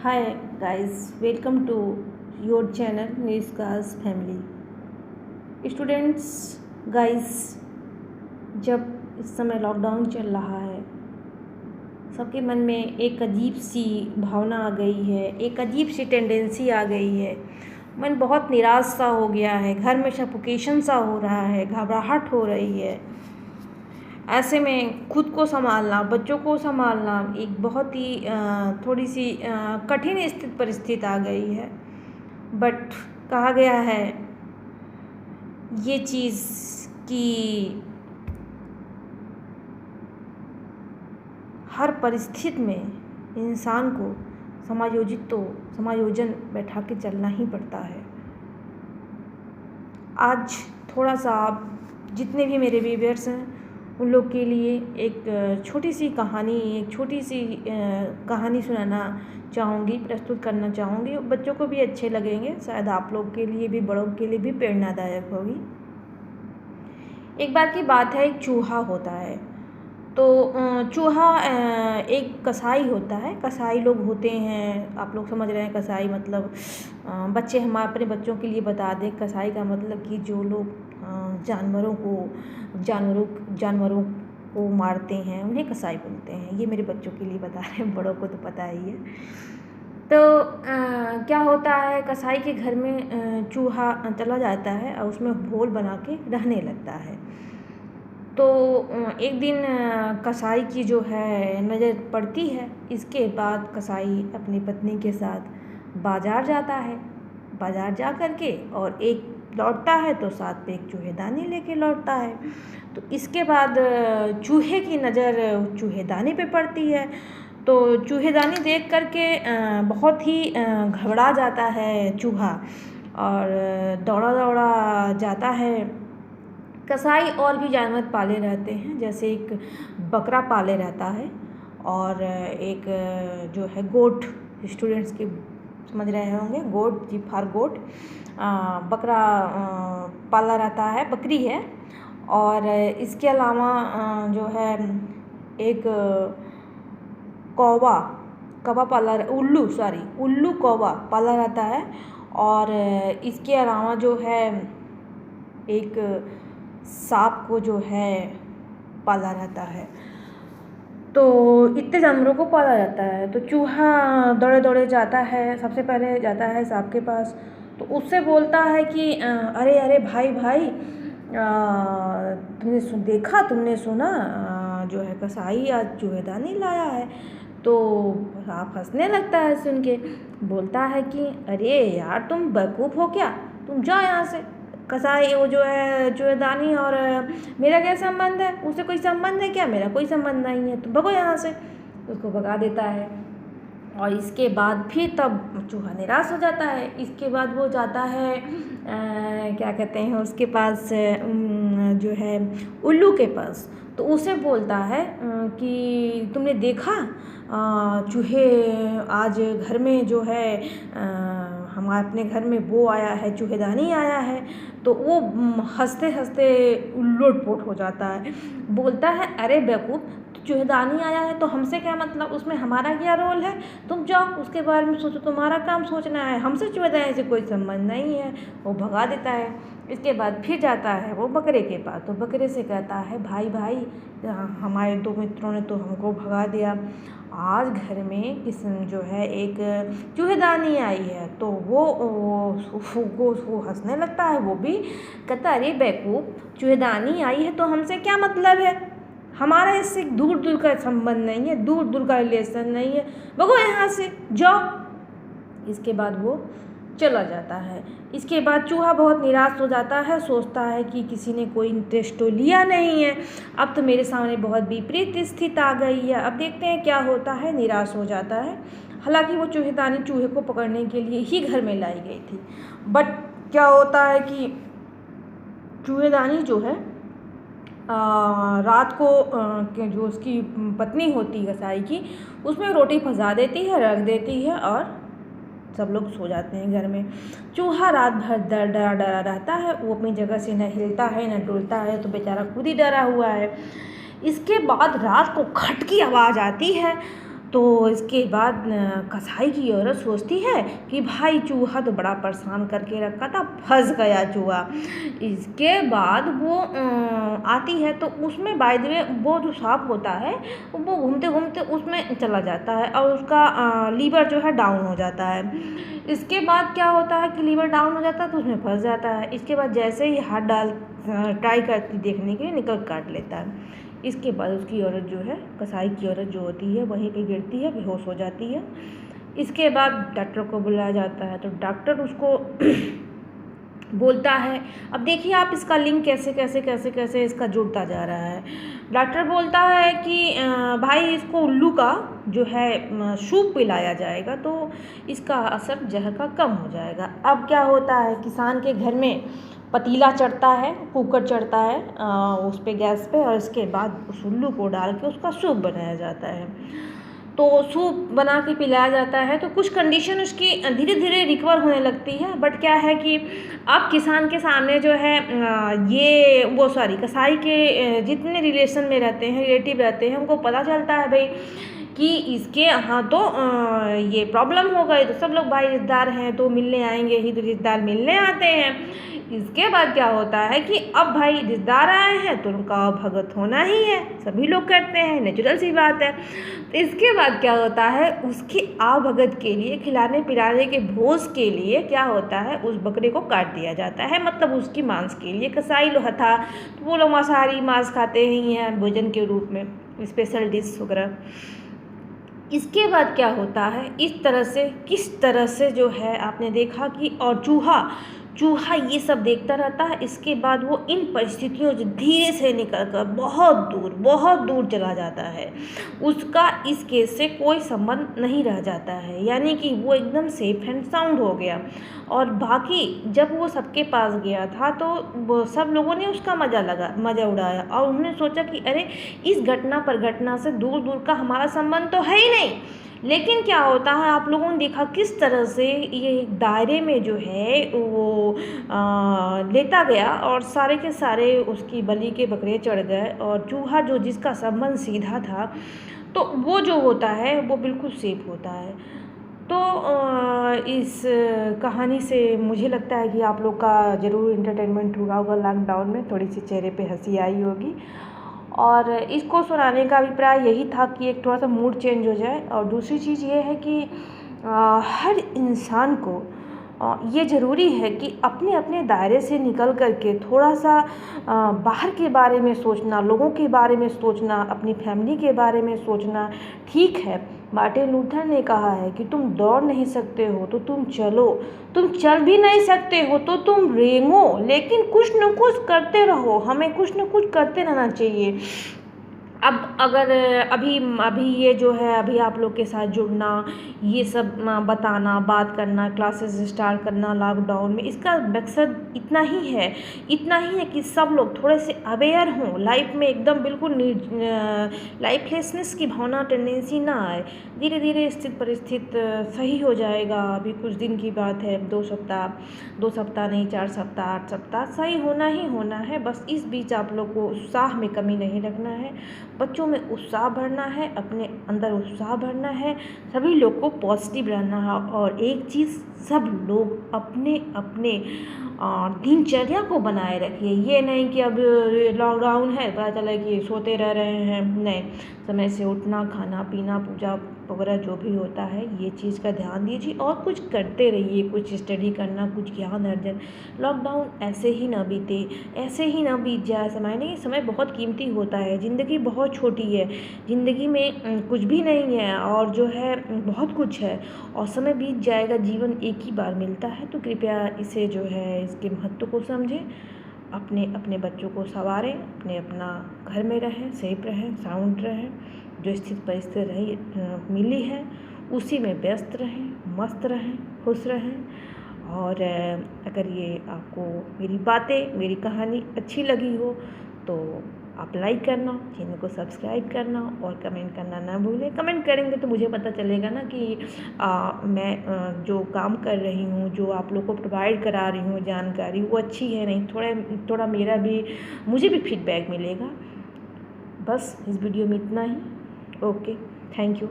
Hi guys, welcome to your channel Nishka's Family. Students guys, जब इस समय lockdown चल रहा है, सबके मन में एक अजीब सी भावना आ गई है, एक अजीब सी टेंडेंसी आ गई है। मन बहुत निराश सा हो गया है, घर में सफोकेशन सा हो रहा है, घबराहट हो रही है। ऐसे में खुद को संभालना, बच्चों को संभालना एक बहुत ही थोड़ी सी कठिन परिस्थिति आ गई है। बट कहा गया है ये चीज़ कि हर परिस्थिति में इंसान को समायोजन बैठा के चलना ही पड़ता है। आज थोड़ा सा आप जितने भी मेरे व्यूअर्स हैं उन लोग के लिए एक छोटी सी कहानी सुनाना चाहूँगी, प्रस्तुत करना चाहूँगी। बच्चों को भी अच्छे लगेंगे, शायद आप लोग के लिए भी, बड़ों के लिए भी प्रेरणादायक होगी। एक बार की बात है, एक चूहा होता है। तो चूहा एक कसाई होता है। कसाई लोग होते हैं, आप लोग समझ रहे हैं कसाई मतलब बच्चे, हम अपने बच्चों के लिए बता दें, कसाई का मतलब कि जो लोग जानवरों को मारते हैं उन्हें कसाई बोलते हैं। ये मेरे बच्चों के लिए बता रहे हैं, बड़ों को तो पता ही है। तो क्या होता है, कसाई के घर में चूहा चला जाता है और उसमें भोल बना के रहने लगता है। तो एक दिन कसाई की जो है नज़र पड़ती है। इसके बाद कसाई अपनी पत्नी के साथ बाज़ार जाता है। बाज़ार जा कर के और एक लौटता है तो साथ में एक चूहेदानी लेके लौटता है। तो इसके बाद चूहे की नज़र चूहेदानी पे पड़ती है। तो चूहेदानी देख कर के बहुत ही घबरा जाता है चूहा और दौड़ा दौड़ा जाता है। कसाई और भी जानवर पाले रहते हैं, जैसे एक बकरा पाले रहता है और एक जो है गोट, स्टूडेंट्स के समझ रहे होंगे, गोट, जी फॉर गोट, बकरा पाला रहता है, बकरी है। और इसके अलावा जो है एक उल्लू कौवा पाला रहता है। और इसके अलावा जो है एक सांप को जो है पाला रहता है। तो इतने जानवरों को पाला जाता है। तो चूहा दौड़े दौड़े जाता है, सबसे पहले जाता है सांप के पास। तो उससे बोलता है कि अरे अरे भाई भाई, तुमने सुना जो है कसाई आज चूहेदानी लाया है। तो सांप हंसने लगता है सुन के, बोलता है कि अरे यार, तुम बेवकूफ़ हो क्या, तुम जाओ यहाँ से। कसाई वो जो है चूहेदानी और मेरा क्या संबंध है, उससे कोई संबंध है क्या, मेरा कोई संबंध नहीं है, तुम भगो यहाँ से। उसको भगा देता है। और इसके बाद फिर तब चूहा निराश हो जाता है। इसके बाद वो जाता है क्या कहते हैं उसके पास, जो है उल्लू के पास। तो उसे बोलता है कि तुमने देखा चूहे आज घर में जो है हमारे अपने घर में वो आया है, चूहेदानी आया है। तो वो हंसते हंसते उल्लट-पुलट हो जाता है, बोलता है अरे बेवकूफ़, चूहेदानी आया है तो हमसे क्या मतलब, उसमें हमारा क्या रोल है, तुम जाओ उसके बारे में सोचो, तुम्हारा काम सोचना है, हमसे चूहेदानी से कोई संबंध नहीं है। वो भगा देता है। इसके बाद फिर जाता है वो बकरे के पास। तो बकरे से कहता है भाई भाई, हमारे दो मित्रों ने तो हमको भगा दिया, आज घर में जो है एक चूहेदानी आई है। तो वो हंसने लगता है, वो भी कहता अरे बेवकूफ़, चूहेदानी आई है तो हमसे क्या मतलब है, हमारा इससे दूर दूर का संबंध नहीं है, दूर दूर का रिलेशन नहीं है, भगो यहाँ से, जाओ। इसके बाद वो चला जाता है। इसके बाद चूहा बहुत निराश हो जाता है, सोचता है कि किसी ने कोई इंटरेस्ट तो लिया नहीं है, अब तो मेरे सामने बहुत विपरीत स्थिति आ गई है, अब देखते हैं क्या होता है। निराश हो जाता है। हालांकि वो चूहेदानी चूहे को पकड़ने के लिए ही घर में लाई गई थी। बट क्या होता है कि चूहेदानी जो है रात को जो उसकी पत्नी होती है कसाई की, उसमें रोटी फंसा देती है, रख देती है और सब लोग सो जाते हैं घर में। चूहा रात भर डरा डरा रहता है, वो अपनी जगह से न हिलता है न डुलता है, तो बेचारा खुद ही डरा हुआ है। इसके बाद रात को खट की आवाज़ आती है तो इसके बाद कसाई की औरत सोचती है कि भाई चूहा तो बड़ा परेशान करके रखा था, फंस गया चूहा। इसके बाद वो आती है तो उसमें बाय द वे वो जो सांप होता है वो घूमते घूमते उसमें चला जाता है और उसका लीवर जो है डाउन हो जाता है। इसके बाद क्या होता है कि लीवर डाउन हो जाता है तो उसमें फंस जाता है। इसके बाद जैसे ही हाथ डाल ट्राई करती देखने के लिए, निकल काट लेता है। इसके बाद उसकी औरत जो है, कसाई की औरत जो होती है, वहीं पे गिरती है, बेहोश हो जाती है। इसके बाद डॉक्टर को बुलाया जाता है तो डॉक्टर उसको बोलता है, अब देखिए आप इसका लिंक कैसे कैसे कैसे कैसे इसका जुड़ता जा रहा है। डॉक्टर बोलता है कि भाई इसको उल्लू का जो है सूप पिलाया जाएगा तो इसका असर जहर का कम हो जाएगा। अब क्या होता है, किसान के घर में पतीला चढ़ता है, कुकर चढ़ता है उस पे गैस पे, और इसके बाद उस उल्लू को डाल के उसका सूप बनाया जाता है। तो सूप बना के पिलाया जाता है तो कुछ कंडीशन उसकी धीरे धीरे रिकवर होने लगती है। बट क्या है कि अब किसान के सामने जो है कसाई के जितने रिलेशन में रहते हैं, रिलेटिव रहते हैं, उनको पता चलता है भाई कि इसके यहाँ तो ये प्रॉब्लम हो गई। तो सब लोग भाई रिश्तेदार हैं तो मिलने आएंगे ही, तो रिश्तेदार मिलने आते हैं। इसके बाद क्या होता है कि अब भाई रिश्तेदार आए हैं तो उनका भगत होना ही है, सभी लोग करते हैं, नेचुरल सी बात है। तो इसके बाद क्या होता है, उसकी भगत के लिए, खिलाने पिलाने के भोज के लिए क्या होता है, उस बकरे को काट दिया जाता है, मतलब उसकी मांस के लिए। कसाई लोग था तो वो लोग मांसाहारी मांस खाते ही हैं भोजन के रूप में, स्पेशल डिश वगैरह। इसके बाद क्या होता है, किस तरह से जो है आपने देखा कि, और चूहा ये सब देखता रहता है। इसके बाद वो इन परिस्थितियों से धीरे से निकलकर बहुत दूर चला जाता है। उसका इस केस से कोई संबंध नहीं रह जाता है, यानी कि वो एकदम सेफ एंड साउंड हो गया। और बाकी जब वो सबके पास गया था तो वो सब लोगों ने उसका मज़ा उड़ाया और उन्होंने सोचा कि अरे इस घटना से दूर दूर का हमारा संबंध तो है ही नहीं। लेकिन क्या होता है, आप लोगों ने देखा किस तरह से ये दायरे में जो है वो लेता गया और सारे के सारे उसकी बलि के बकरे चढ़ गए, और चूहा जो जिसका संबंध सीधा था तो वो जो होता है वो बिल्कुल सेफ होता है। तो इस कहानी से मुझे लगता है कि आप लोग का ज़रूर इंटरटेनमेंट हुआ होगा। लॉकडाउन में थोड़ी सी चेहरे पे हंसी आई होगी, और इसको सुनाने का अभिप्राय यही था कि एक थोड़ा सा मूड चेंज हो जाए। और दूसरी चीज़ ये है कि हर इंसान को ये ज़रूरी है कि अपने अपने दायरे से निकल कर के थोड़ा सा बाहर के बारे में सोचना, लोगों के बारे में सोचना, अपनी फैमिली के बारे में सोचना ठीक है। मार्टिन लूथर ने कहा है कि तुम दौड़ नहीं सकते हो तो तुम चलो, तुम चल भी नहीं सकते हो तो तुम रेंगो, लेकिन कुछ न कुछ करते रहो। हमें कुछ न कुछ करते रहना चाहिए। अब अगर अभी ये जो है, अभी आप लोग के साथ जुड़ना, ये सब बताना, बात करना, क्लासेस स्टार्ट करना लॉकडाउन में, इसका मकसद इतना ही है कि सब लोग थोड़े से अवेयर हों, लाइफ में एकदम बिल्कुल लाइफलेसनेस की भावना टेंडेंसी ना आए। धीरे धीरे स्थित परिस्थिति सही हो जाएगा। अभी कुछ दिन की बात है, 2 सप्ताह नहीं, 4 सप्ताह, 8 सप्ताह सही होना ही होना है। बस इस बीच आप लोग को उत्साह में कमी नहीं रखना है, बच्चों में उत्साह भरना है, अपने अंदर उत्साह भरना है, सभी लोग को पॉजिटिव रहना है। और एक चीज़, सब लोग अपने अपने दिनचर्या को बनाए रखिए। ये नहीं कि अब लॉकडाउन है, पता चला कि सोते रह रहे हैं, नहीं, समय से उठना, खाना पीना, पूजा वगैरह जो भी होता है, ये चीज़ का ध्यान दीजिए और कुछ करते रहिए, कुछ स्टडी करना, कुछ ज्ञान अर्जन। लॉकडाउन ऐसे ही ना बीत जाए समय। नहीं, समय बहुत कीमती होता है, ज़िंदगी बहुत छोटी है, ज़िंदगी में कुछ भी नहीं है और जो है बहुत कुछ है, और समय बीत जाएगा। जीवन एक ही बार मिलता है, तो कृपया इसे जो है, इसके महत्व को समझें, अपने बच्चों को संवारें, अपना घर में रहें, सेफ रहें, साउंड रहें, जो स्थित परिस्थिति मिली है उसी में व्यस्त रहें, मस्त रहें, खुश रहें। और अगर ये आपको मेरी बातें, मेरी कहानी अच्छी लगी हो तो आप लाइक करना, चैनल को सब्सक्राइब करना और कमेंट करना ना भूलें। कमेंट करेंगे तो मुझे पता चलेगा ना कि मैं जो काम कर रही हूँ, जो आप लोग को प्रोवाइड करा रही हूँ जानकारी, वो अच्छी है नहीं, थोड़ा मुझे भी फीडबैक मिलेगा। बस इस वीडियो में इतना ही। Okay, thank you.